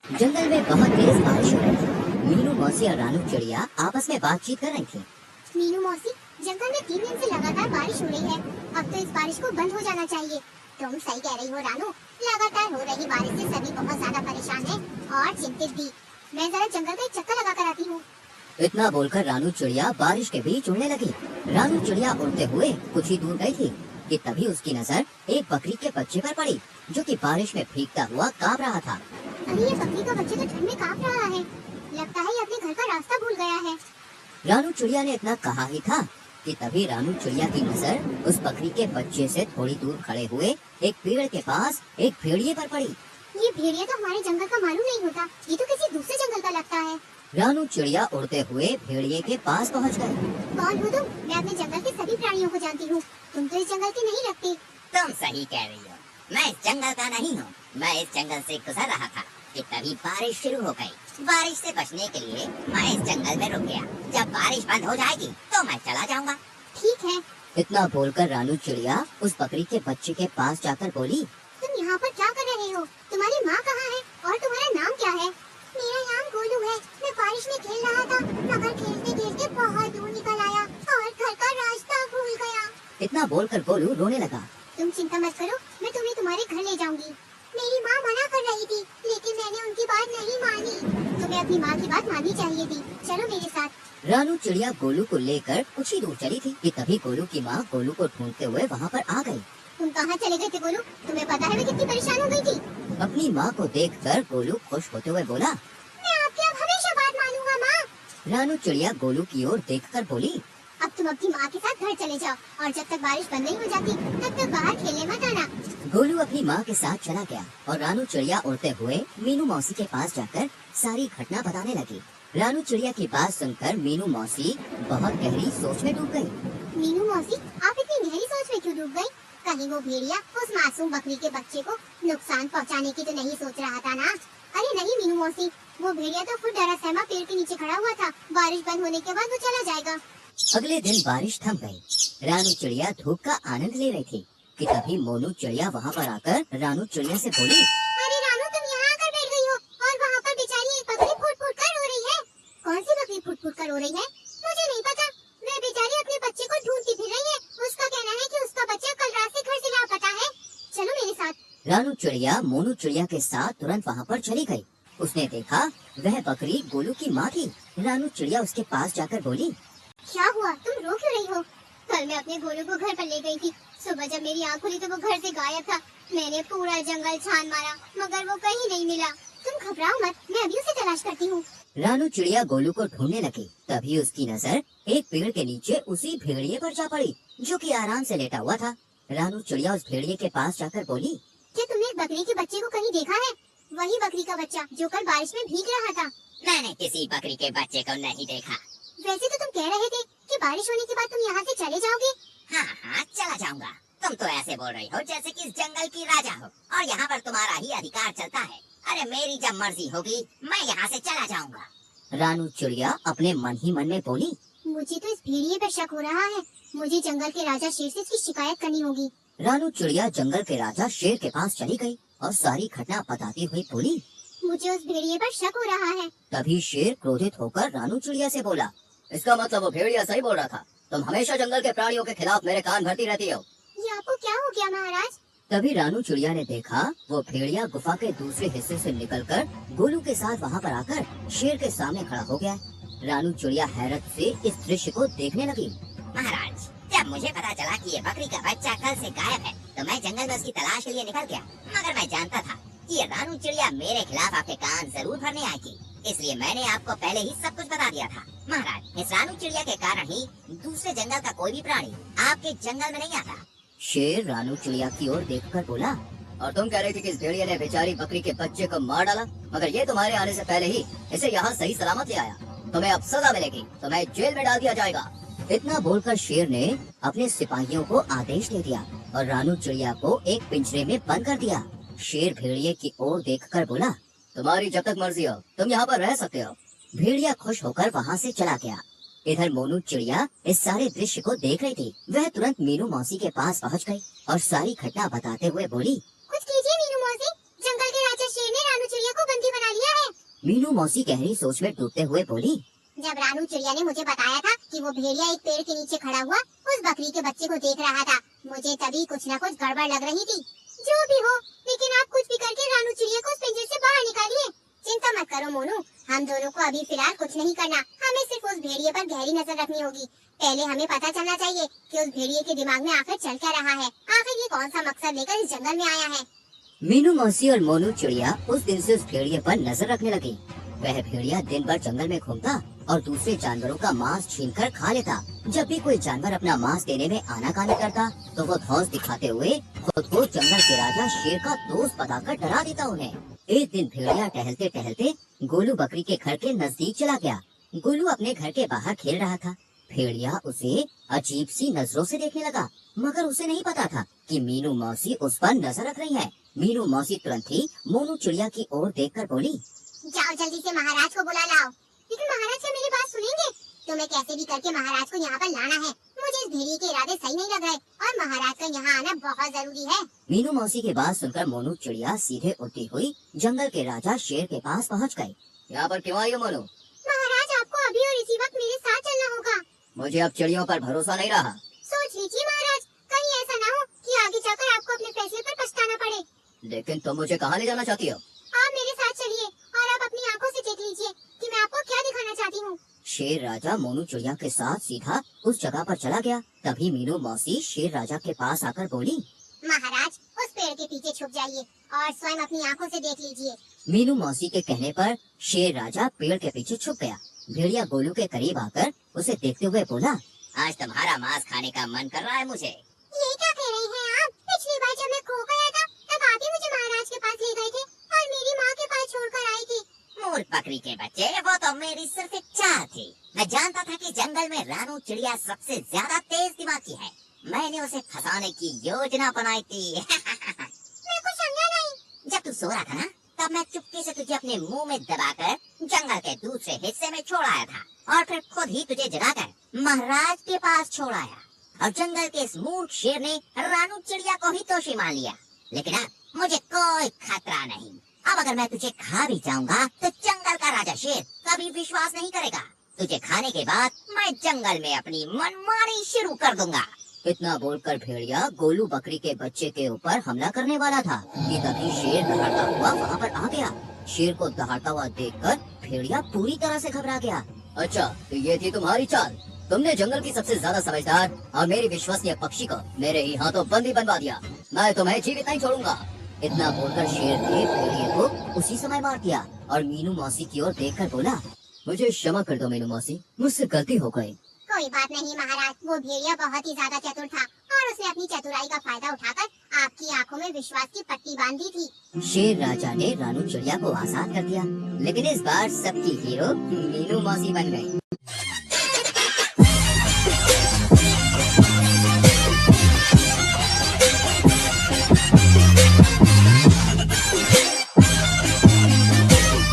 जंगल में बहुत तेज बारिश हो रही थी। मीनू मौसी और रानू चिड़िया आपस में बातचीत कर रही थी। मीनू मौसी, जंगल में 3 दिन से लगातार बारिश हो रही है। अब तो इस बारिश को बंद हो जाना चाहिए। तुम सही कह रही हो रानू, लगातार हो रही बारिश से सभी बहुत ज्यादा परेशान हैं और चिंतित भी। मैं जरा जंगल में एक चक्कर लगा कर आती हूँ। इतना बोलकर रानू चिड़िया बारिश के बीच उड़ने लगी। रानू चिड़िया उड़ते हुए कुछ ही दूर गई थी कि तभी उसकी नजर एक बकरी के बच्चे पर पड़ी, जो कि बारिश में भीगता हुआ कांप रहा था। अरे ये बकरी का बच्चा तो ठंड में कांप रहा है। लगता है ये अपने घर का रास्ता भूल गया है। रानू चिड़िया ने इतना कहा ही था कि तभी रानू चिड़िया की नजर उस बकरी के बच्चे से थोड़ी दूर खड़े हुए एक पेड़ के पास एक भेड़िए पर पड़ी। ये भेड़िया तो हमारे जंगल का मालूम नहीं होता, ये तो किसी दूसरे जंगल का लगता है। रानू चिड़िया उड़ते हुए भेड़िए के पास पहुंच गए। कौन हो तुम? मैं अपने जंगल के सभी प्राणियों को जानती हूँ। तुम तो इस जंगल के नहीं लगते। तुम सही कह रही हो, मैं इस जंगल का नहीं हूँ। मैं इस जंगल से गुजर रहा था कि तभी बारिश शुरू हो गई। बारिश से बचने के लिए मैं इस जंगल में रुक गया। जब बारिश बंद हो जाएगी तो मैं चला जाऊंगा। ठीक है। इतना बोलकर रानू चिड़िया उस बकरी के बच्चे के पास जाकर बोली, तुम यहाँ पर क्या कर रहे हो? तुम्हारी माँ कहाँ है और तुम्हारा नाम क्या है? मेरा नाम गोलू है। मैं बारिश में खेल रहा था, मगर खेलते खेलते बहुत दूर निकल आया और घर का रास्ता भूल गया। इतना बोलकर गोलू रोने लगा। तुम चिंता मत करो, मैं तुम्हें तुम्हारे घर ले जाऊंगी। मेरी माँ मना कर रही थी, लेकिन मैंने उनकी बात नहीं मानी। तुम्हें अपनी माँ की बात माननी चाहिए थी। चलो मेरे साथ। रानू चिड़िया गोलू को लेकर कुछ ही दूर चली थी कि तभी गोलू की माँ गोलू को ढूंढते हुए वहाँ पर आ गई। तुम कहाँ चले गए थे गोलू? तुम्हें पता है मैं कितनी परेशान हो गई थी। अपनी माँ को देखकर गोलू खुश होते हुए बोला, मैं आपकी अब हमेशा बात मानूंगा माँ। रानू चिड़िया गोलू की ओर देखकर बोली, अब तुम अपनी माँ के साथ घर चले जाओ और जब तक बारिश बंद नहीं हो जाती तब तक बाहर खेलने मत आना। गोलू अपनी माँ के साथ चला गया और रानू चिड़िया उड़ते हुए मीनू मौसी के पास जाकर सारी घटना बताने लगी। रानू चिड़िया की बात सुनकर मीनू मौसी बहुत गहरी सोच में डूब गई। मीनू मौसी, आप इतनी गहरी सोच में क्यों डूब गई? कहीं वो भेड़िया उस मासूम बकरी के बच्चे को नुकसान पहुंचाने की तो नहीं सोच रहा था ना? अरे नहीं मीनू मौसी, वो भेड़िया तो खुद डरा सहमा पेड़ के नीचे खड़ा हुआ था। बारिश बंद होने के बाद वो चला जाएगा। अगले दिन बारिश थम गई। रानू चिड़िया धूप का आनंद ले रही थी कि तभी मोनू चिड़िया वहाँ पर आकर रानू चिड़िया से बोली, अरे रानू, तुम यहाँ आकर बैठ गई हो और वहाँ पर बेचारी एक बकरी फुट फुट कर रो रही है। कौन सी बकरी फुट फुट कर रो रही है? मुझे नहीं पता। वह बेचारी अपने बच्चे को ढूंढती फिर रही है। उसका कहना है कि उसका बच्चा कल रात से घर से लापता है। चलो मेरे साथ। रानू चिड़िया मोनू चिड़िया के साथ तुरंत वहाँ पर चली गई। उसने देखा वह बकरी गोलू की माँ थी। रानू चिड़िया उसके पास जाकर बोली, क्या हुआ? तुम रो क्यों रही हो? कल मैं अपने गोलू को घर पर ले गई थी। सुबह जब मेरी आँख खुली तो वो घर से गायब था। मैंने पूरा जंगल छान मारा मगर वो कहीं नहीं मिला। तुम घबराओ मत, मैं अभी उसे तलाश करती हूँ। रानू चिड़िया गोलू को ढूंढने लगी। तभी उसकी नजर एक पेड़ के नीचे उसी भेड़िए पर जा पड़ी, जो कि आराम से लेटा हुआ था। रानू चिड़िया उस भेड़िए के पास जाकर बोली, क्या तुमने एक बकरी के बच्चे को कहीं देखा है? वही बकरी का बच्चा जो कल बारिश में भीग रहा था। मैंने किसी बकरी के बच्चे को नहीं देखा। वैसे तो तुम कह रहे थे कि बारिश होने के बाद तुम यहाँ से चले जाओगे। हाँ हाँ, चला जाऊंगा। तुम तो ऐसे बोल रही हो जैसे कि इस जंगल की राजा हो और यहाँ पर तुम्हारा ही अधिकार चलता है। अरे मेरी जब मर्जी होगी मैं यहाँ से चला जाऊंगा। रानू चिड़िया अपने मन ही मन में बोली, मुझे तो इस भेड़िए पर शक हो रहा है। मुझे जंगल के राजा शेर से इसकी शिकायत करनी होगी। रानू चिड़िया जंगल के राजा शेर के पास चली गई और सारी घटना बताती हुई बोली, मुझे उस भेड़िए पर शक हो रहा है। तभी शेर क्रोधित होकर रानू चिड़िया से बोला, इसका मतलब वो भेड़िया सही बोल रहा था। तुम हमेशा जंगल के प्राणियों के खिलाफ मेरे कान भरती रहती हो। ये आपको क्या हो गया महाराज? तभी रानू चिड़िया ने देखा वो भेड़िया गुफा के दूसरे हिस्से से निकलकर गोलू के साथ वहाँ पर आकर शेर के सामने खड़ा हो गया। रानू चिड़िया हैरत से इस दृश्य को देखने लगी। महाराज, जब मुझे पता चला कि ये बकरी का बच्चा कल से गायब है तो मैं जंगल में उसकी तलाश के लिए निकल गया। मगर मैं जानता था कि ये रानू चिड़िया मेरे खिलाफ आपके कान जरूर भरने आई थी, इसलिए मैंने आपको पहले ही सब कुछ बता दिया था। महाराज, इस रानू चिड़िया के कारण ही दूसरे जंगल का कोई भी प्राणी आपके जंगल में नहीं आता। शेर रानू चिड़िया की ओर देखकर बोला, और तुम कह रही थी कि इस भेड़िया ने बेचारी बकरी के बच्चे को मार डाला, मगर ये तुम्हारे आने से पहले ही इसे यहाँ सही सलामत ले आया। तुम्हें अब सजा मिलेगी, तुम्हें जेल में डाल दिया जाएगा। इतना बोलकर शेर ने अपने सिपाहियों को आदेश दे दिया और रानू चिड़िया को एक पिंजरे में बंद कर दिया। शेर भेड़िए की ओर देखकर बोला, तुम्हारी जब तक मर्जी हो तुम यहाँ पर रह सकते हो। भेड़िया खुश होकर वहाँ से चला गया। इधर मोनू चिड़िया इस सारे दृश्य को देख रही थी। वह तुरंत मीनू मौसी के पास पहुँच गई और सारी घटना बताते हुए बोली, कुछ कीजिए मीनू मौसी, जंगल के राजा शेर ने रानू चिड़िया को बंदी बना लिया है। मीनू मौसी गहरी सोच में डूबते हुए बोली। जब रानू चिड़िया ने मुझे बताया था कि वो भेड़िया एक पेड़ के नीचे खड़ा हुआ उस बकरी के बच्चे को देख रहा था, मुझे तभी कुछ न कुछ गड़बड़ लग रही थी। जो भी हो, लेकिन आप कुछ भी करके रानू चिड़िया को उस पिंजरे से बाहर निकालिए। चिंता मत करो मोनू, हम दोनों को अभी फिलहाल कुछ नहीं करना, हमें सिर्फ उस भेड़िए पर गहरी नजर रखनी होगी। पहले हमें पता चलना चाहिए कि उस भेड़िए के दिमाग में आखिर चल क्या रहा है, आखिर ये कौन सा मकसद लेकर इस जंगल में आया है। मीनू मौसी और मोनू चिड़िया उस दिन से उस भेड़िए पर नजर रखने लगी। वह भेड़िया दिन भर जंगल में घूमता और दूसरे जानवरों का मांस छीनकर खा लेता। जब भी कोई जानवर अपना मांस देने में आनाकानी करता तो वो धौंस दिखाते हुए खुद को जंगल के राजा शेर का दोस्त बताकर डरा देता उन्हें। एक दिन भेड़िया टहलते टहलते गोलू बकरी के घर के नजदीक चला गया। गोलू अपने घर के बाहर खेल रहा था। भेड़िया उसे अजीब सी नजरों से देखने लगा, मगर उसे नहीं पता था कि मीनू मौसी उस पर नजर रख रही है। मीनू मौसी तुरंत ही मोनू चिड़िया की ओर देखकर बोली, जाओ जल्दी से महाराज को बुला लाओ। लेकिन महाराज क्या मेरी बात सुनेंगे? तुम्हें कैसे भी करके महाराज को यहाँ पर लाना है। मुझे इस भेड़िए के इरादे सही नहीं लग रहे और महाराज का यहाँ आना बहुत जरूरी है। मीनू मौसी की बात सुनकर मोनू चिड़िया सीधे उड़ती हुई जंगल के राजा शेर के पास पहुँच गई। यहाँ पर क्यों आई हो मोनू? महाराज, आपको अभी और इसी वक्त मेरे साथ चलना होगा। मुझे अब चिड़ियों पर भरोसा नहीं रहा। सोच लीजिए महाराज, कहीं ऐसा ना हो कि आगे जाकर आपको अपने फैसले पर पछताना पड़े। लेकिन तुम मुझे कहाँ ले जाना चाहती हो? आप मेरे साथ चलिए और आप अपनी आंखों से देख लीजिए कि मैं आपको क्या दिखाना चाहती हूँ। शेर राजा मोनू चिड़िया के साथ सीधा उस जगह पर चला गया। तभी मीनू मौसी शेर राजा के पास आकर बोली, महाराज, उस पेड़ के पीछे छुप जाइए और स्वयं अपनी आंखों से देख लीजिए। मीनू मौसी के कहने पर शेर राजा पेड़ के पीछे छुप गया। भेड़िया गोलू के करीब आकर उसे देखते हुए बोला, आज तुम्हारा मांस खाने का मन कर रहा है मुझे। ये क्या कह रहे हैं आप? पिछली बार जब मैं खो गया था तब आप ही मुझे महाराज के पास ले गए थे और मेरी माँ के पास छोड़कर आई थी। मूर्ख बकरी के बच्चे, वो तो मेरी सिर्फ एक चाह थी। मैं जानता था कि जंगल में रानू चिड़िया सबसे ज्यादा तेज दिमाग की है। मैंने उसे फंसाने की योजना बनाई थी। मैं कुछ समझा नहीं। जब तू सो रहा था ना, तब मैं चुपके से तुझे अपने मुंह में दबाकर जंगल के दूसरे हिस्से में छोड़ आया था और फिर खुद ही तुझे जगाकर महाराज के पास छोड़ आया। और जंगल के इस मूर्ख शेर ने रानू चिड़िया को ही दोषी मान लिया। लेकिन अब मुझे कोई खतरा नहीं। अब अगर मैं तुझे खा भी जाऊंगा तो जंगल का राजा शेर कभी विश्वास नहीं करेगा। तुझे खाने के बाद मैं जंगल में अपनी मनमानी शुरू कर दूंगा। इतना बोलकर भेड़िया गोलू बकरी के बच्चे के ऊपर हमला करने वाला था कि तभी शेर दहाड़ता हुआ वहाँ पर आ गया। शेर को दहाड़ता हुआ देखकर भेड़िया पूरी तरह से घबरा गया। अच्छा, तो ये थी तुम्हारी चाल? तुमने जंगल की सबसे ज्यादा समझदार और मेरी विश्वसनीय पक्षी को मेरे ही हाथों बंदी बनवा दिया। मैं तुम्हें जीवित नहीं छोड़ूंगा। इतना बोलकर शेर ने भेड़िए को उसी समय मार दिया और मीनू मौसी की ओर देखकर बोला, मुझे क्षमा कर दो मीनू मौसी, मुझसे गलती हो गई। कोई बात नहीं महाराज, वो भेड़िया बहुत ही ज्यादा चतुर था और उसने अपनी चतुराई का फायदा उठाकर आपकी आंखों में विश्वास की पट्टी बांधी थी। शेर राजा ने रानू चिड़िया को आजाद कर दिया, लेकिन इस बार सबकी हीरो मीनू मौसी बन गई।